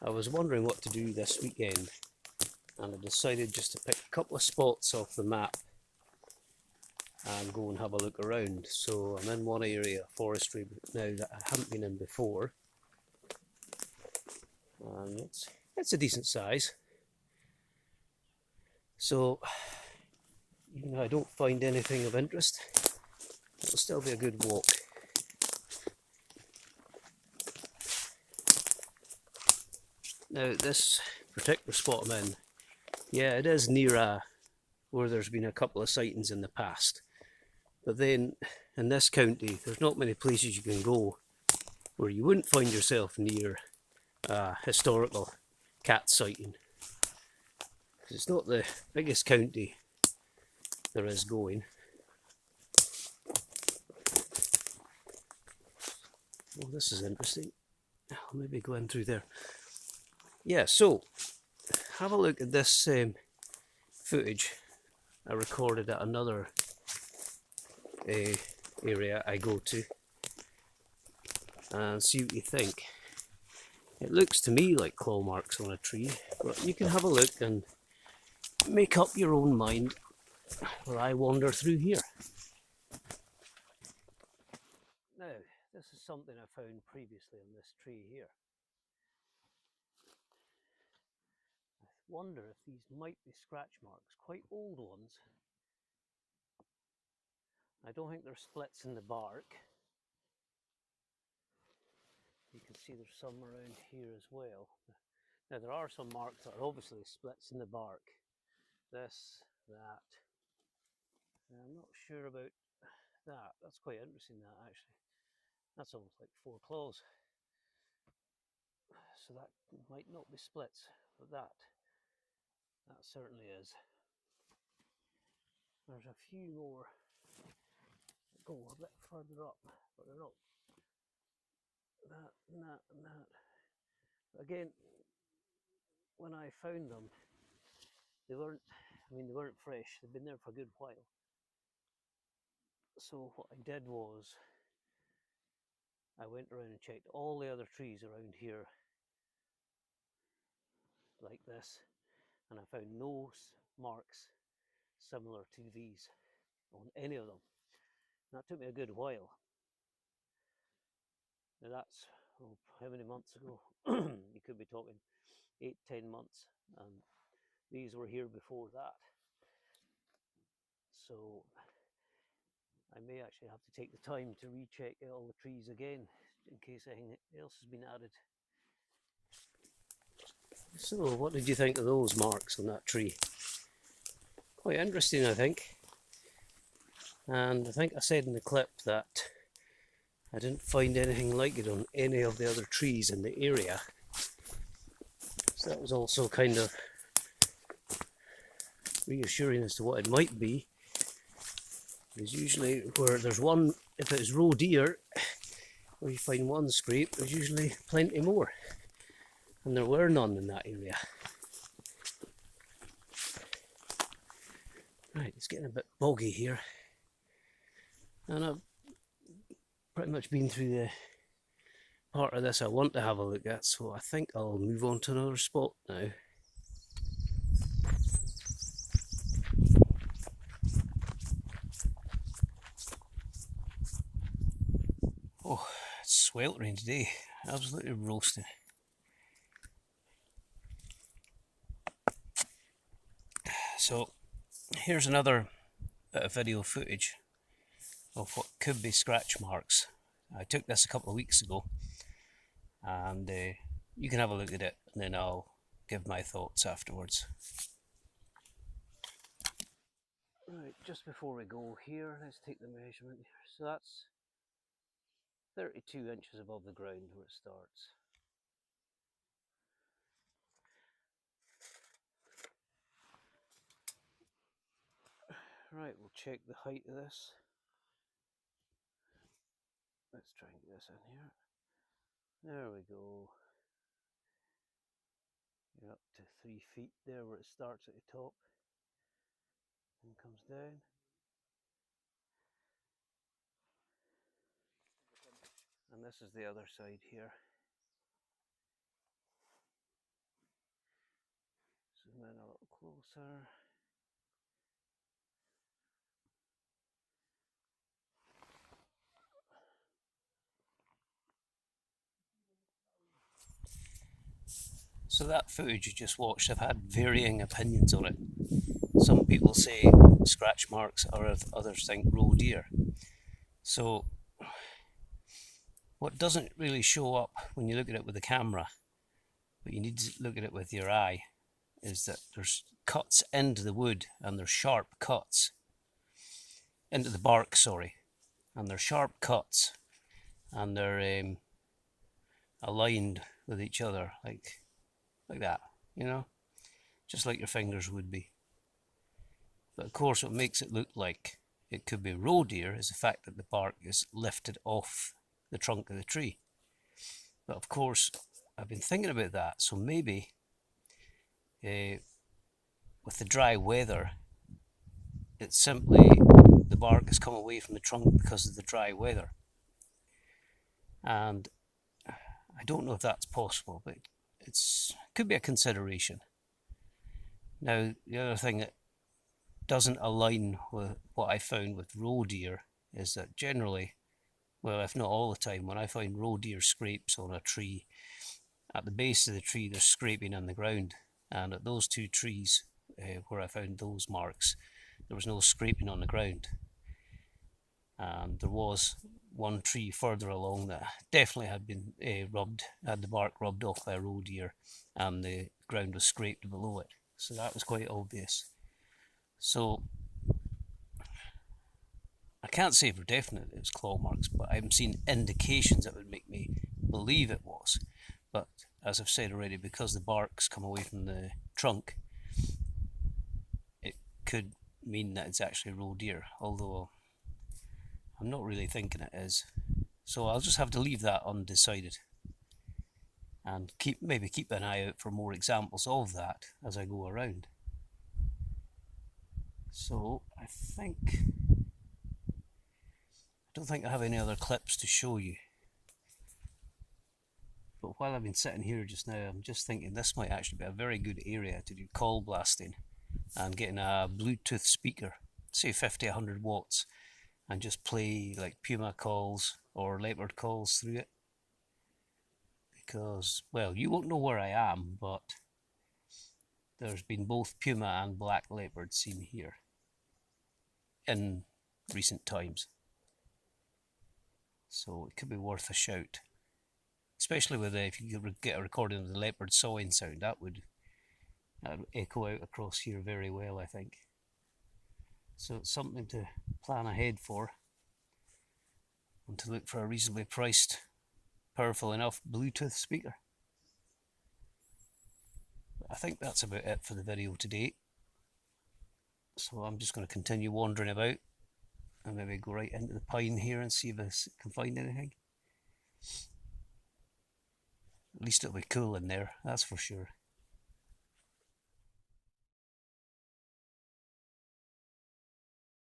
I was wondering what to do this weekend, and I decided just to pick a couple of spots off the map and go and have a look around. So I'm in one area of forestry now that I haven't been in before, and it's a decent size. So even though I don't find anything of interest, it'll still be a good walk. Now this particular spot I'm in, yeah, it is near where there's been a couple of sightings in the past. But then in this county, there's not many places you can go where you wouldn't find yourself near a historical cat sighting. It's not the biggest county there is going. Oh, this is interesting. I'll maybe go in through there. Yeah, so have a look at this footage I recorded at another area I go to and see what you think. It looks to me like claw marks on a tree, but you can have a look and make up your own mind while I wander through here. Now, this is something I found previously on this tree here. I wonder if these might be scratch marks, quite old ones. I don't think they're splits in the bark. You can see there's some around here as well. Now there are some marks that are obviously splits in the bark. This, that. I'm not sure about that. That's quite interesting, that actually. That's almost like four claws. So that might not be splits, but that certainly is. There's a few more that go a bit further up, but they're not that and that and that. But again, when I found them, they weren't, they weren't fresh. They'd been there for a good while. So what I did was I went around and checked all the other trees around here like this, and I found no marks similar to these on any of them. And that took me a good while. Now that's how many months ago? You could be talking 8-10 months, and these were here before that. So I may actually have to take the time to recheck all the trees again in case anything else has been added. So what did you think of those marks on that tree? Quite interesting, I think. And I think I said in the clip that I didn't find anything like it on any of the other trees in the area. So that was also kind of reassuring as to what it might be. Because usually where there's one, if it's roe deer, where you find one scrape, there's usually plenty more. And there were none in that area. Right, it's getting a bit boggy here. And I've pretty much been through the part of this I want to have a look at, so I think I'll move on to another spot now. Oh, it's sweltering today, absolutely roasting. So here's another bit of video footage of what could be scratch marks. I took this a couple of weeks ago, and you can have a look at it and then I'll give my thoughts afterwards. Right, just before we go here, let's take the measurement. So that's 32 inches above the ground where it starts. Right, we'll check the height of this. Let's try and get this in here. There we go. You're up to 3 feet there where it starts at the top and comes down. And this is the other side here. closer. So that footage you just watched, I've had varying opinions on it. Some people say scratch marks, or others think roe deer. So what doesn't really show up when you look at it with the camera, but you need to look at it with your eye, is that there's cuts into the wood, and there's sharp cuts into the bark, sorry, and they're sharp cuts, and they're aligned with each other like that, you know, just like your fingers would be. But of course what makes it look like it could be roe deer is the fact that the bark is lifted off the trunk of the tree. But of course I've been thinking about that, so maybe with the dry weather, it's simply the bark has come away from the trunk because of the dry weather. And I don't know if that's possible, but it could be a consideration. Now, the other thing that doesn't align with what I found with roe deer is that generally, well, if not all the time, when I find roe deer scrapes on a tree, at the base of the tree there's scraping on the ground, and at those two trees where I found those marks, there was no scraping on the ground. And there was one tree further along that definitely had been had the bark rubbed off by a roe deer, and the ground was scraped below it. So that was quite obvious. So I can't say for definite it was claw marks, but I've seen indications that would make me believe it was. But as I've said already, because the bark's come away from the trunk, it could mean that it's actually roe deer, although I'm not really thinking it is. So I'll just have to leave that undecided, and maybe keep an eye out for more examples of that as I go around. So I don't think I have any other clips to show you. But while I've been sitting here just now, I'm just thinking this might actually be a very good area to do call blasting and getting a Bluetooth speaker, say 50, 100 watts, and just play like puma calls or leopard calls through it. Because, well, you won't know where I am, but there's been both puma and black leopard seen here in recent times. So it could be worth a shout. Especially with if you could get a recording of the leopard sawing sound, that would echo out across here very well, I think. So it's something to plan ahead for, and to look for a reasonably priced, powerful enough Bluetooth speaker. But I think that's about it for the video today. So I'm just going to continue wandering about and maybe go right into the pine here and see if I can find anything. At least it'll be cool in there, that's for sure.